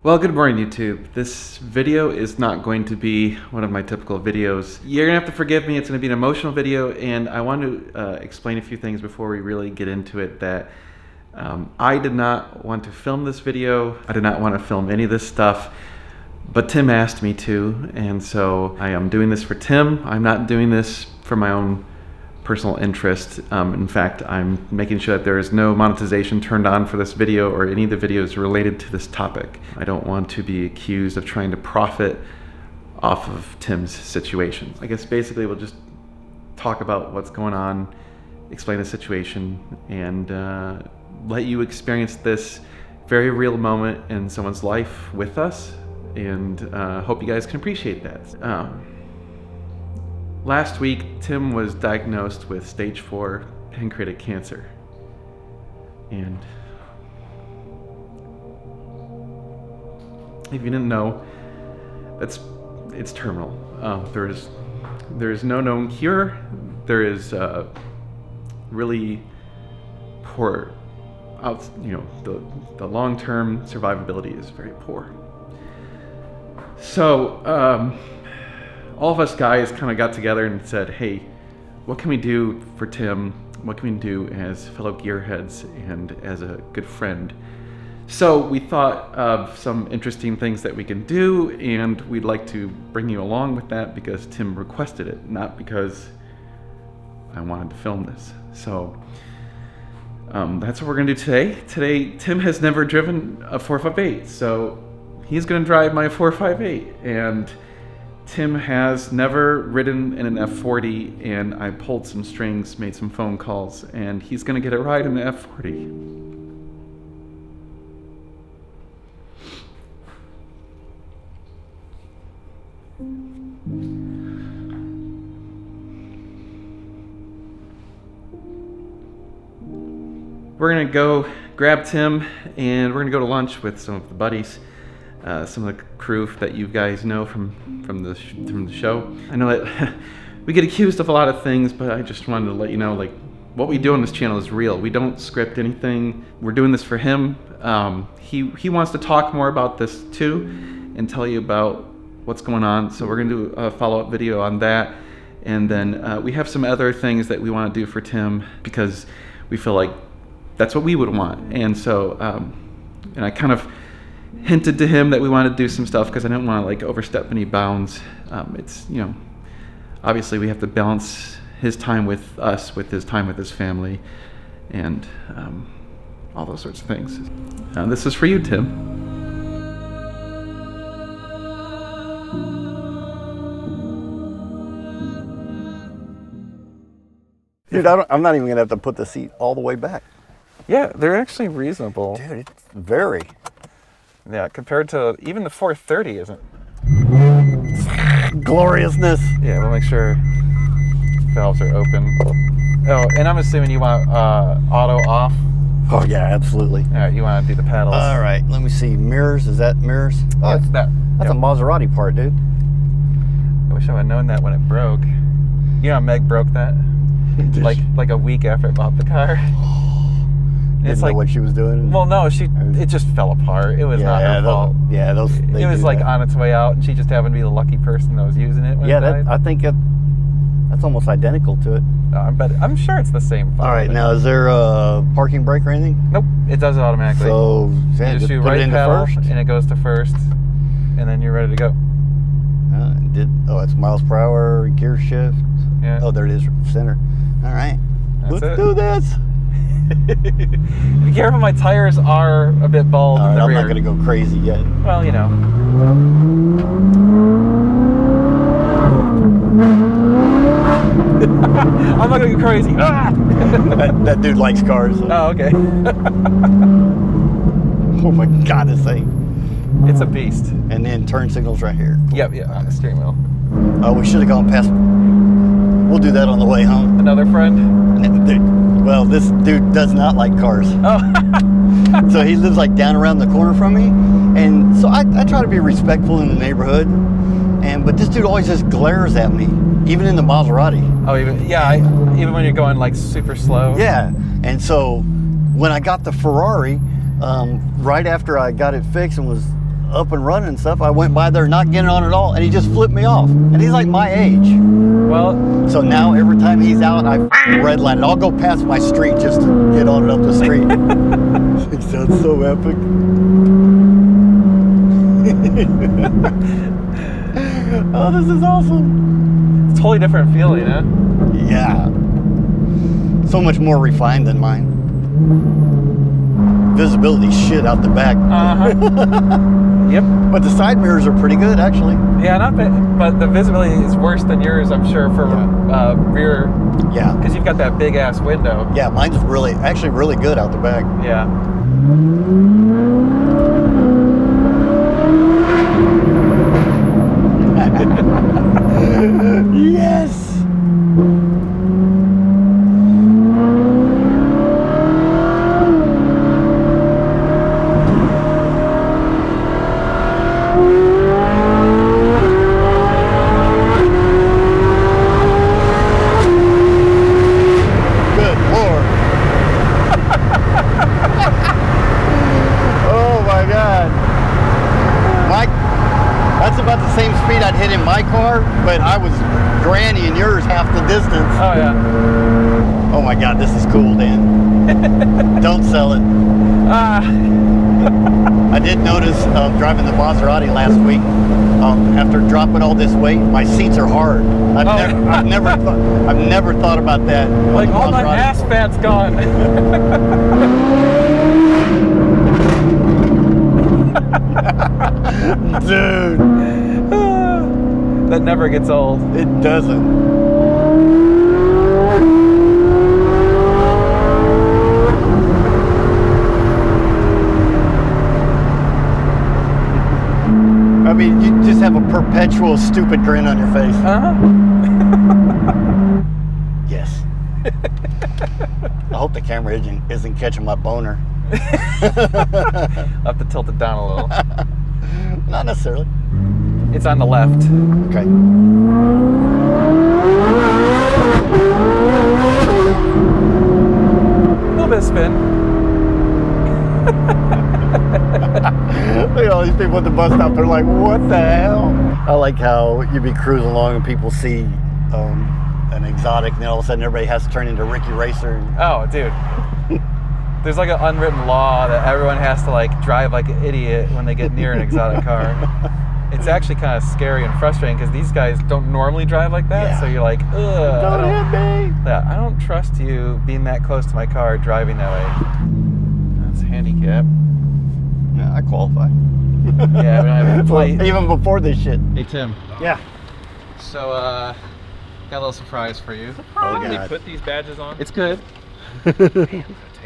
Well, good morning, YouTube. This video is not going to be one of my typical videos. You're gonna have to forgive me. It's gonna be an emotional video, and I want to explain a few things before we really get into it. That I did not want to film this video. I did not want to film any of this stuff, but Tim asked me to, and so I am doing this for Tim. I'm not doing this for my own personal interest. In fact, I'm making sure that there is no monetization turned on for this video or any of the videos related to this topic. I don't want to be accused of trying to profit off of Tim's situation. I guess basically we'll just talk about what's going on, explain the situation, and let you experience this very real moment in someone's life with us, and hope you guys can appreciate that. Last week, Tim was diagnosed with stage 4 pancreatic cancer. And if you didn't know, it's terminal. There is no known cure. There is really poor, the long-term survivability is very poor. So, all of us guys kind of got together and said, hey, what can we do for Tim? What can we do as fellow gearheads and as a good friend? So we thought of some interesting things that we can do, and we'd like to bring you along with that because Tim requested it, not because I wanted to film this. So that's what we're gonna do today. Today, Tim has never driven a 458, so he's gonna drive my 458, and Tim has never ridden in an F40, and I pulled some strings, made some phone calls, and he's gonna get a ride in the F40. We're gonna go grab Tim, and we're gonna go to lunch with some of the buddies. Some of the crew that you guys know from the show. I know that we get accused of a lot of things, but I just wanted to let you know, like, what we do on this channel is real. We don't script anything. We're doing this for him. He wants to talk more about this too and tell you about what's going on. So we're gonna do a follow-up video on that, and then we have some other things that we want to do for Tim because we feel like that's what we would want. And so, and I kind of hinted to him that we wanted to do some stuff because I didn't want to like overstep any bounds. It's, obviously we have to balance his time with us with his time with his family, and all those sorts of things. This is for you, Tim. Dude, I'm not even gonna have to put the seat all the way back. Yeah, they're actually reasonable. Dude, it's very. Yeah, compared to even the 430 isn't. Gloriousness. Yeah, we'll make sure valves are open. Oh, and I'm assuming you want auto off. Oh yeah, absolutely. All right, you want to do the paddles. All right, let me see. Mirrors, is that mirrors? Oh, Yeah, that's yep. a Maserati part, dude. I wish I would have known that when it broke. You know, Meg broke that like a week after I bought the car. Didn't know what she was doing. Well, no, it just fell apart. It was not her fault. It was like on its way out, and she just happened to be the lucky person that was using it when it died. I think that's almost identical to it. I'm sure it's the same fault. All right, now is there a parking brake or anything? Nope, it does it automatically. So you just do put right it into pedal, first, and it goes to first, and then you're ready to go. It's miles per hour, gear shift. Yeah. Oh, there it is, center. All right, let's do this. Be careful, my tires are a bit bald in the I'm rear. not going to go crazy yet. Well, I'm not going to go crazy. Ah! that dude likes cars. So. Oh, okay. Oh my God, this thing. It's a beast. And then turn signals right here. Yep, on the steering wheel. Oh, we should have gone past. We'll do that on the way home. Another friend? Well, this dude does not like cars. Oh. So he lives like down around the corner from me. And so I try to be respectful in the neighborhood. But this dude always just glares at me, even in the Maserati. Oh, even when you're going like super slow? Yeah. And so when I got the Ferrari, right after I got it fixed and was up and running and stuff. I went by there not getting on at all, and he just flipped me off. And he's like my age. Well, so now every time he's out, I redline it. I'll go past my street just to get on it up the street. It sounds so epic. Oh, this is awesome. It's a totally different feeling, huh? Yeah. So much more refined than mine. Visibility shit out the back. Yep. But the side mirrors are pretty good, actually. Yeah, not bad. But the visibility is worse than yours, I'm sure, for rear. Yeah. Because you've got that big ass window. Yeah, mine's actually really good out the back. Yeah. Yes. I'd hit in my car, but I was granny and yours half the distance. Oh yeah. Oh my God, this is cool, Dan. Don't sell it. I did notice driving the Maserati last week. After dropping all this weight, my seats are hard. I've never thought about that. Like all my ass fat's gone. Dude. That never gets old. It doesn't. I mean, you just have a perpetual stupid grin on your face. Yes. I hope the camera isn't catching my boner. I'll have to tilt it down a little. Not necessarily. It's on the left. Okay. A little bit of spin. Look at all these people at the bus stop. They're like, what the hell? I like how you be cruising along and people see an exotic, and then all of a sudden everybody has to turn into Ricky Racer. Oh, dude. There's like an unwritten law that everyone has to like drive like an idiot when they get near an exotic car. It's actually kind of scary and frustrating because these guys don't normally drive like that. Yeah. So you're like, ugh. Don't hit me. Yeah, I don't trust you being that close to my car driving that way. That's handicap. Yeah, I qualify. Yeah, we don't have a plate. Even before this shit. Hey, Tim. Yeah. So, got a little surprise for you. Oh, Can we put these badges on? It's good. We're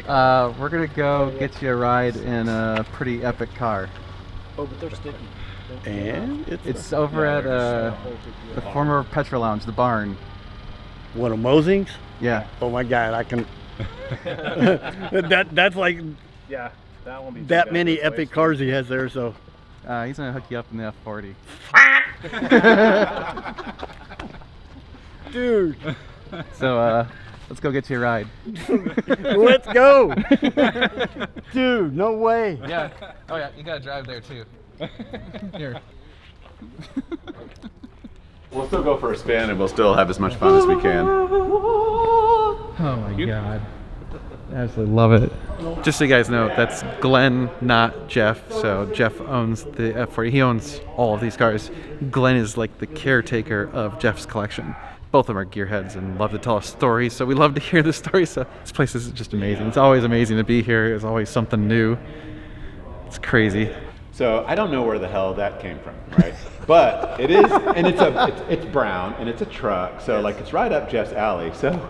going to go get you a ride in a pretty epic car. Oh, but they're sticky. And it's over at the former Petra Lounge, the barn. One of Mosing's? Yeah. Oh my God, I can. that's like. Yeah, that won't be. That many epic cars he has there, so. He's gonna hook you up in the F40. Dude. So let's go get you a ride. Let's go. Dude, no way. Yeah. Oh yeah, you gotta drive there too. Here. We'll still go for a spin and we'll still have as much fun as we can. Oh my God. Absolutely love it. Just so you guys know, that's Glenn, not Jeff. So Jeff owns the F40. He owns all of these cars. Glenn is like the caretaker of Jeff's collection. Both of them are gearheads and love to tell us stories. So we love to hear the stories. So this place is just amazing. It's always amazing to be here. There's always something new. It's crazy. So I don't know where the hell that came from, right? But it is, and it's brown, and it's a truck, so like it's right up Jeff's alley. So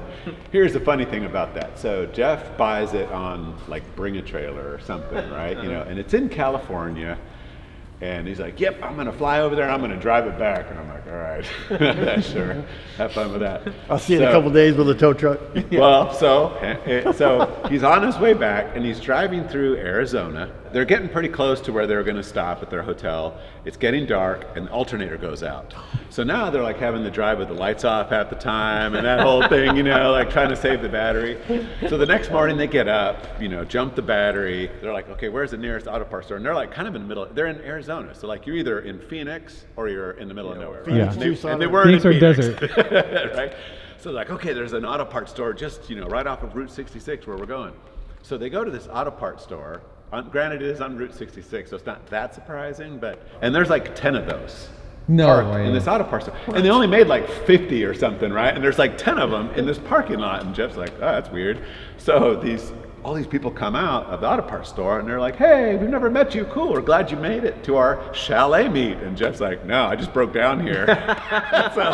here's the funny thing about that. So Jeff buys it on like Bring a Trailer or something, right? You know, and it's in California, and he's like, "Yep, I'm gonna fly over there and I'm gonna drive it back." And I'm like, "All right, sure, have fun with that." I'll see you in a couple days with a tow truck. Well, so he's on his way back, and he's driving through Arizona. they're getting pretty close to where they're going to stop at their hotel. It's getting dark, and the alternator goes out. So now they're like having to drive with the lights off half the time, and that whole thing, you know, like trying to save the battery. So the next morning they get up, you know, jump the battery. They're like, okay, where's the nearest auto parts store? And they're like kind of in the middle. They're in Arizona, so like you're either in Phoenix or you're in the middle of nowhere. Right? Phoenix, And Tucson, they were Phoenix in or Phoenix, desert. right? So like, okay, there's an auto parts store just, you know, right off of Route 66 where we're going. So they go to this auto parts store. Granted, it is on Route 66, so it's not that surprising, and there's like 10 of those No parked way. in this auto parts store. And they only made like 50 or something, right? And there's like 10 of them in this parking lot. And Jeff's like, oh, that's weird. So all these people come out of the auto parts store and they're like, hey, we've never met you. Cool, we're glad you made it to our chalet meet. And Jeff's like, no, I just broke down here.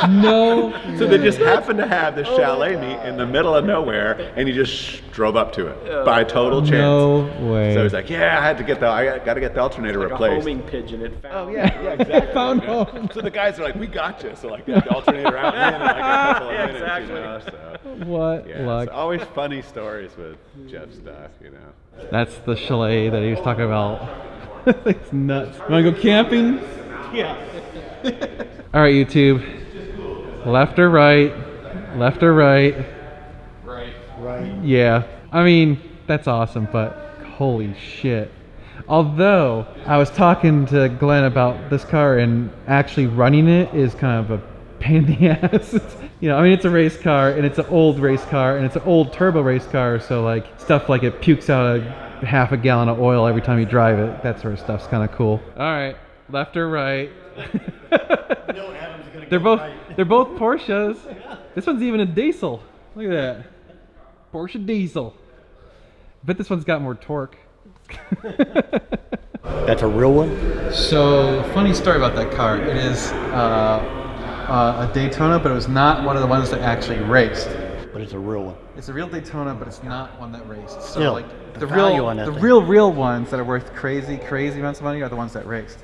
No. So they just happened to have this chalet meet in the middle of nowhere, and he just drove up to it by total chance. No way. So he's like, yeah, I got to get the alternator Like a replaced. homing pigeon. It found. Oh yeah, exactly. Found Yeah. home. So the guys are like, we got you. So like, they have the alternator out in like a couple of Yeah, minutes, exactly. you know. So What yeah, luck. so always funny stories with Jeff stuff, you know. That's the chalet that he was talking about. It's nuts. You wanna go camping? Yeah. All right, YouTube. Left or right? Left or right? Right. Yeah. I mean, that's awesome, but holy shit. Although I was talking to Glenn about this car, and actually running it is kind of a pain in the ass. You know, I mean, it's a race car, and it's an old race car, and it's an old turbo race car, so like stuff like it pukes out a half a gallon of oil every time you drive it. That sort of stuff's kind of cool. All right, left or right? They're both Porsches. This one's even a diesel. Look at that. Porsche diesel. Bet this one's got more torque. That's a real one? So, funny story about that car. It is a Daytona, but it was not one of the ones that actually raced. But it's a real one. It's a real Daytona, but it's not one that raced. So, Still, like the the value on that the thing. real ones that are worth crazy amounts of money are the ones that raced.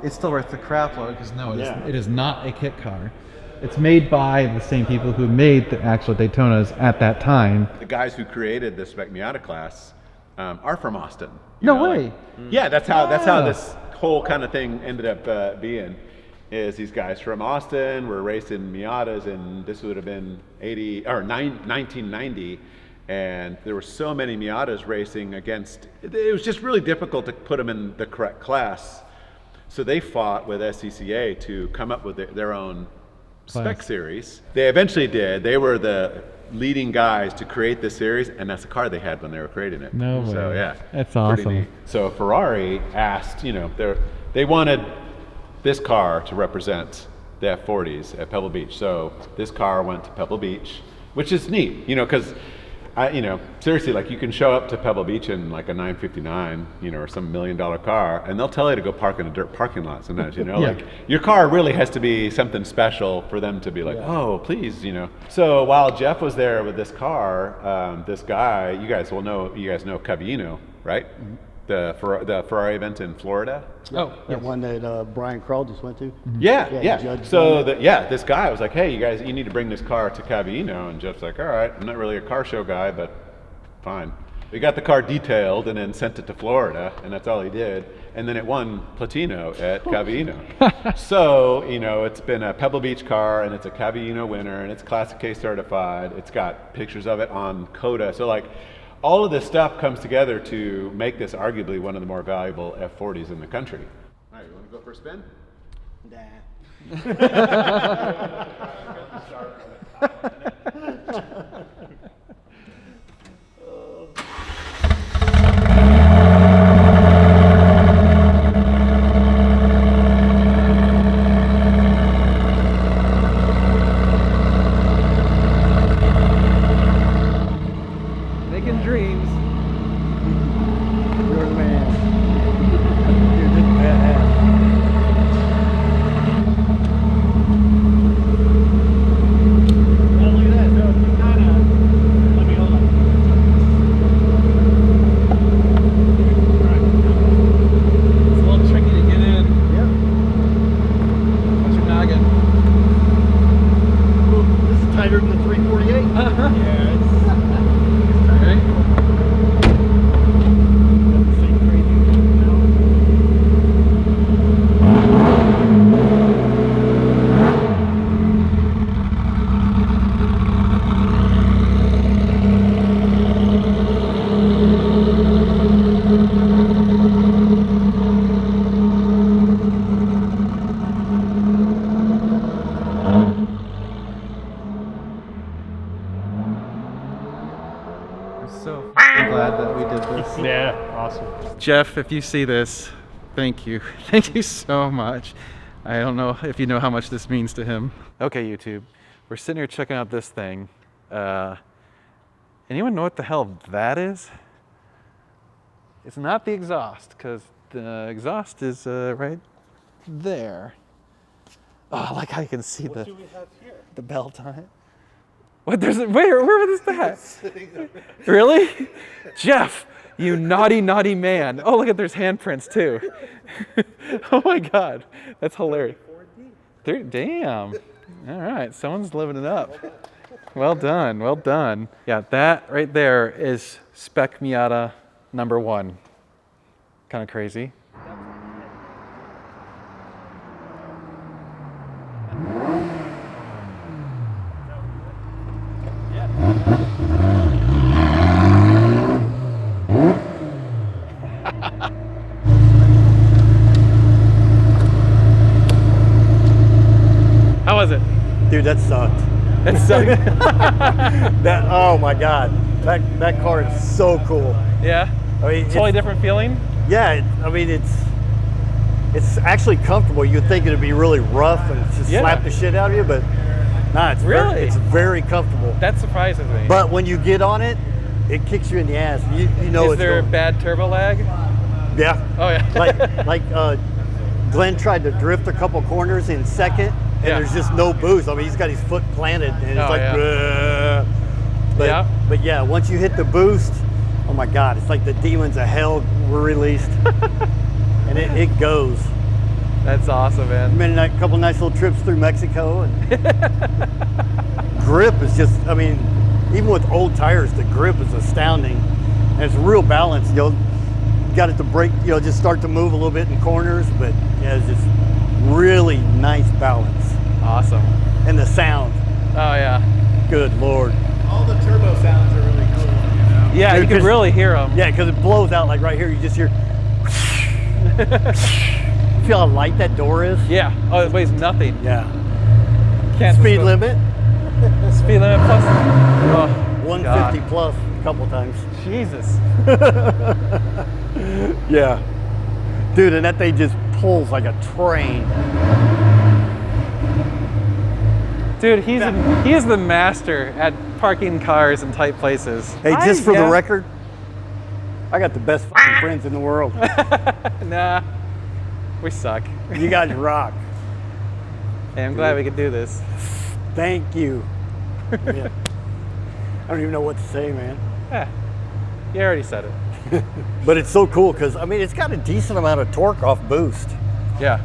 It's still worth the crap load because no, Yeah. it is not a kit car. It's made by the same people who made the actual Daytonas at that time. The guys who created the Spec Miata class are from Austin. you No know, way. like- yeah, that's how Ah. this whole kind of thing ended up being. Is these guys from Austin were racing Miatas, and this would have been 1990, and there were so many Miatas racing against. It was just really difficult to put them in the correct class. So they fought with SCCA to come up with their own spec Class. series. They eventually did. They were the leading guys to create this series, and that's the car they had when they were creating it. No So way. yeah, That's pretty awesome. neat. So Ferrari asked, you know, they wanted this car to represent the F40s at Pebble Beach. So this car went to Pebble Beach, which is neat, you know, because seriously, like you can show up to Pebble Beach in like a 959, you know, or some $1 million car, and they'll tell you to go park in a dirt parking lot sometimes, you know, Yeah. like your car really has to be something special for them to be like, oh, please, you know. So while Jeff was there with this car, this guy, you guys know Cavallino, right? The Ferrari event in Florida. Oh, That one that Brian Krall just went to? Yeah, Yeah, yeah. Judge So Bennett. this guy was like, "Hey, you guys, you need to bring this car to Cavallino." And Jeff's like, "All right, I'm not really a car show guy, but fine." We got the car detailed and then sent it to Florida, and that's all he did. And then it won Platino at Cavallino. So, you know, it's been a Pebble Beach car, and it's a Cavallino winner, and it's Classic K certified. It's got pictures of it on CODA. So, like, all of this stuff comes together to make this arguably one of the more valuable F40s in the country. All right, you want to go for a spin? making dreams. You're the man. You're just badass. Well, look at that. So if you kind of Jeff, if you see this, thank you. Thank you so much. I don't know if you know how much this means to him. Okay, YouTube, we're sitting here checking out this thing. Anyone know what the hell that is? It's not the exhaust, because the exhaust is right there. Oh, I like how you can see the belt on it. What? Where was that? Really? Jeff, you naughty, naughty man. Oh, look at there's handprints too. Oh my God, that's hilarious. Damn. All right, someone's living it up. Well done, well done. Yeah, that right there is Spec Miata #1. Kind of crazy. How was it? Dude, that sucked. That sucked. That, oh my God. That car is so cool. Yeah? I mean, Totally different feeling? Yeah, I mean, it's actually comfortable. You'd think it'd be really rough and just slap the shit out of you, but nah, it's Really? very comfortable. That surprises me. But when you get on it, it kicks you in the ass. You know Is it's there going. bad turbo lag? Yeah. Oh yeah. like Glenn tried to drift a couple corners in second, and Yeah. there's just no boost. I mean, he's got his foot planted, and it's Oh, like, yeah. "Bleh." But yeah, once you hit the boost, oh my God, it's like the demons of hell were released, and it goes. That's awesome, man. Been a couple nice little trips through Mexico, and grip is just, I mean, even with old tires, the grip is astounding, and it's real balance. You got it to brake, just start to move a little bit in corners, but yeah, it's just really nice balance. Awesome. And the sound, Oh yeah. good Lord. All the turbo sounds are really cool, you know? Yeah, Dude, you can 'cause- really hear them. Yeah, because it blows out like right here. You just hear. Feel how light that door is? Yeah. Oh, it weighs nothing. Yeah. Can't Speed limit, Speed limit plus. Oh, 150 God. plus a couple times. Jesus. Yeah. Dude, and that thing just pulls like a train. Dude, he is the master at parking cars in tight places. Hey, just for the Yeah. record, I got the best fucking friends in the world. Nah, we suck. You guys rock. Hey, I'm glad we could do this. Thank you. Yeah. I don't even know what to say, man. Yeah, you already said it. But it's so cool because, I mean, it's got a decent amount of torque off boost. Yeah.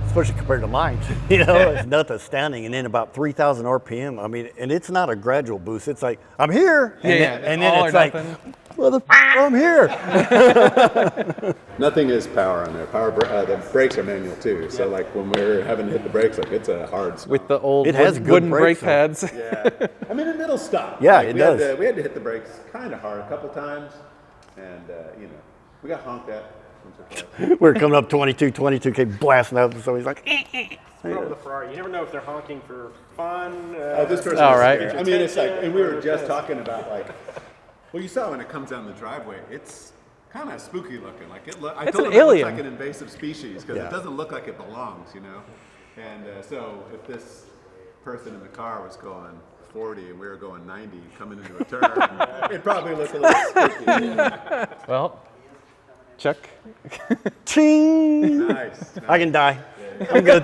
Especially compared to mine. It's nothing astounding. And then about 3,000 RPM. I mean, and it's not a gradual boost. It's like, I'm here. And Yeah, then, yeah. and then All it's or like, nothing. I'm here. Nothing is power on there. The brakes are manual too. So like when we're having to hit the brakes, like it's a hard stop. With the old It has good wooden brakes, brake pads. Yeah. I mean, it'll stop. Yeah, Like, it we had does. we had to hit the brakes kind of hard a couple times, and we got honked at once or twice. We're coming up 22K blasting up. So he's like, With the Ferrari, you never know if they're honking for fun. This person All was right. scared. I mean, it's like, and we were just talking about like, well, you saw when it comes down the driveway, it's kind of spooky looking. Like I It's told an him it alien. looks like an invasive species because Yeah. it doesn't look like it belongs, And so if this person in the car was going 40 and we were going 90 coming into a turn, it'd probably look a little spooky. Well, check. ching. Nice. I can die. I'm good.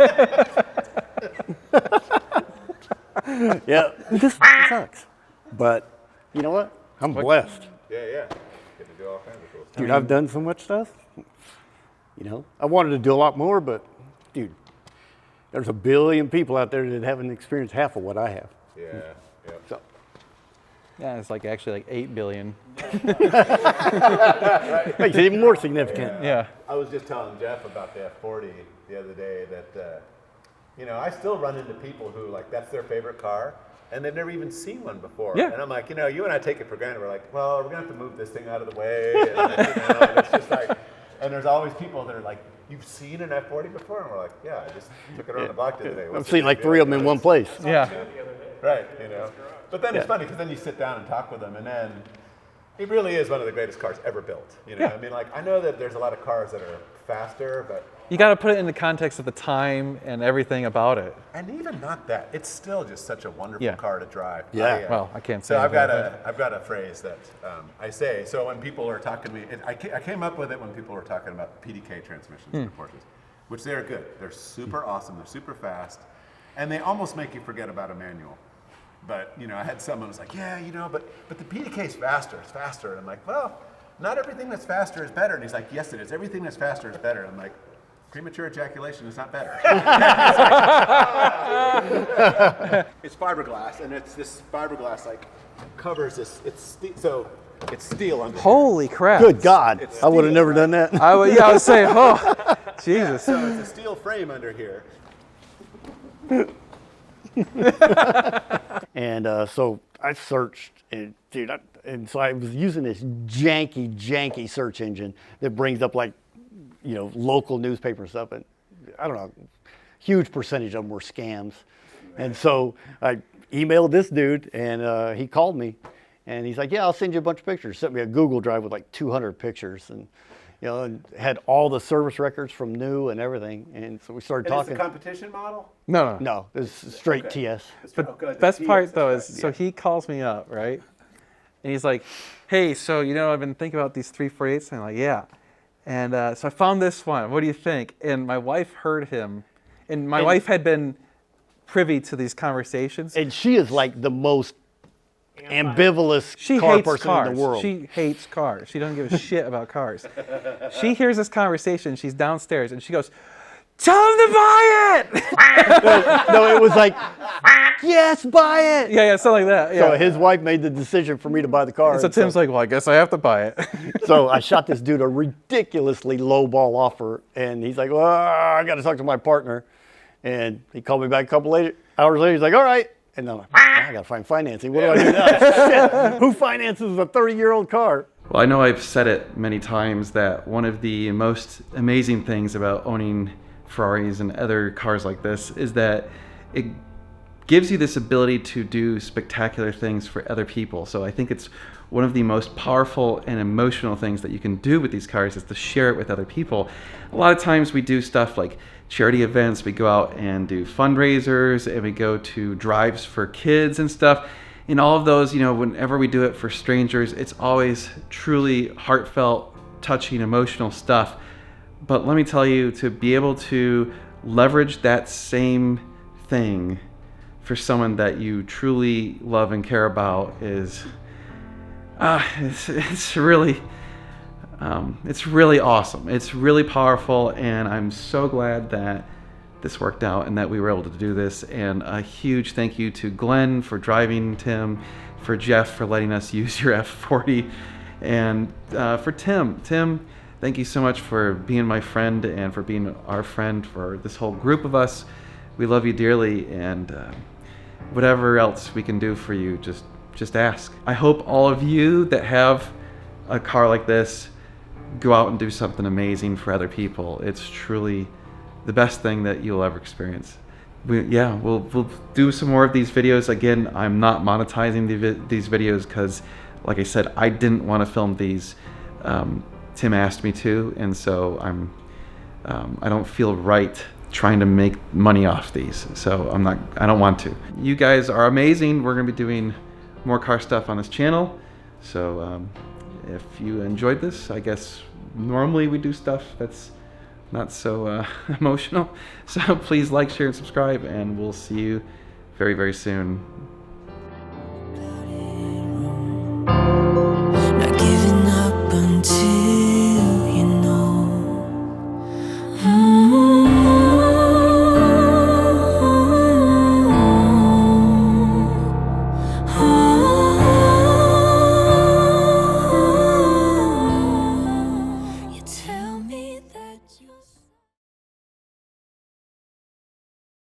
Yeah, this sucks. But you know what? I'm blessed. Yeah. Get to do all kinds of cool stuff. Dude, I've done so much stuff. I wanted to do a lot more, but dude, there's a billion people out there that haven't experienced half of what I have. Yeah. So Yeah, it's like actually like 8 billion. makes it even more significant. Yeah. I was just telling Jeff about the F40 the other day that, I still run into people who like that's their favorite car and they've never even seen one before. Yeah. And I'm like, you and I take it for granted. We're like, well, we're gonna have to move this thing out of the way. And, and it's just like, and there's always people that are like, you've seen an F40 before? And we're like, yeah, I just took it around the block the other day. I've seen like 3 of them in one place. Yeah. Right, But then it's funny because then you sit down and talk with them, and then He really is one of the greatest cars ever built. You know, Yeah. I mean, like I know that there's a lot of cars that are faster, but You got to put it in the context of the time and everything about it. and even not that, it's still just such a wonderful Yeah. car to drive. Yeah. Well, I can't say So I've anything. got a phrase that I say. So when people are talking to me, I came up with it when people were talking about PDK transmissions for Porsches, which they're good. They're super awesome. They're super fast, and they almost make you forget about a manual. But you know, I had someone who was like, yeah, you know, but the PDK is faster. It's faster. And I'm like, well, not everything that's faster is better. And he's like, yes, it is. Everything that's faster is better. And I'm like, premature ejaculation is not better. It's fiberglass, and it's this fiberglass like covers this. It's steel under. Holy crap. Good God, It's I would have steel, never done that. I was saying, oh, Jesus. So it's a steel frame under here. And so I searched, and dude, and so I was using this janky search engine that brings up like, you know, local newspaper stuff, and I don't know, huge percentage of them were scams. And so I emailed this dude, and he called me, and he's like, yeah, I'll send you a bunch of pictures. Sent me a Google Drive with like 200 pictures, and you know, and had all the service records from new and everything. And so we started And it's talking. a competition model. No. No, this is straight TS. But Okay, the best TS, part that's though right. is, so he calls me up, right? And he's like, hey, so you know, I've been thinking about these 348s, and I'm like, yeah. And so I found this one. What do you think? And my wife heard him, and my wife had been privy to these conversations. And she is like the most ambivalent She car hates person cars. in the world. She hates cars. She doesn't give a shit about cars. She hears this conversation. She's downstairs, and she goes, tell him to buy it. No, it was like, yes, buy it. Yeah, something like that. Yeah. So his wife made the decision for me to buy the car. So and Tim's like, well, I guess I have to buy it. so I shot this dude a ridiculously low ball offer, and he's like, well, I got to talk to my partner. And he called me back a couple hours later. He's like, all right. And I'm like, I got to find financing. What do I do now? Shit. Who finances a 30-year-old car? Well, I know I've said it many times that one of the most amazing things about owning Ferraris and other cars like this is that it gives you this ability to do spectacular things for other people. So I think it's one of the most powerful and emotional things that you can do with these cars is to share it with other people. A lot of times we do stuff like charity events, we go out and do fundraisers, and we go to drives for kids and stuff. In all of those, you know, whenever we do it for strangers, it's always truly heartfelt, touching, emotional stuff. But let me tell you, to be able to leverage that same thing for someone that you truly love and care about is, it's really awesome. It's really powerful, and I'm so glad that this worked out and that we were able to do this. And a huge thank you to Glenn for driving Tim, for Jeff for letting us use your F40, and for Tim. Tim, thank you so much for being my friend and for being our friend for this whole group of us. We love you dearly, and whatever else we can do for you, just ask. I hope all of you that have a car like this go out and do something amazing for other people. It's truly the best thing that you'll ever experience. We'll do some more of these videos. Again, I'm not monetizing these videos because, like I said, I didn't want to film these. Tim asked me to, and so I don't feel right trying to make money off these. So I don't want to. You guys are amazing. We're gonna be doing more car stuff on this channel. So if you enjoyed this, I guess normally we do stuff that's not so emotional. So please like, share, and subscribe, and we'll see you very, very soon.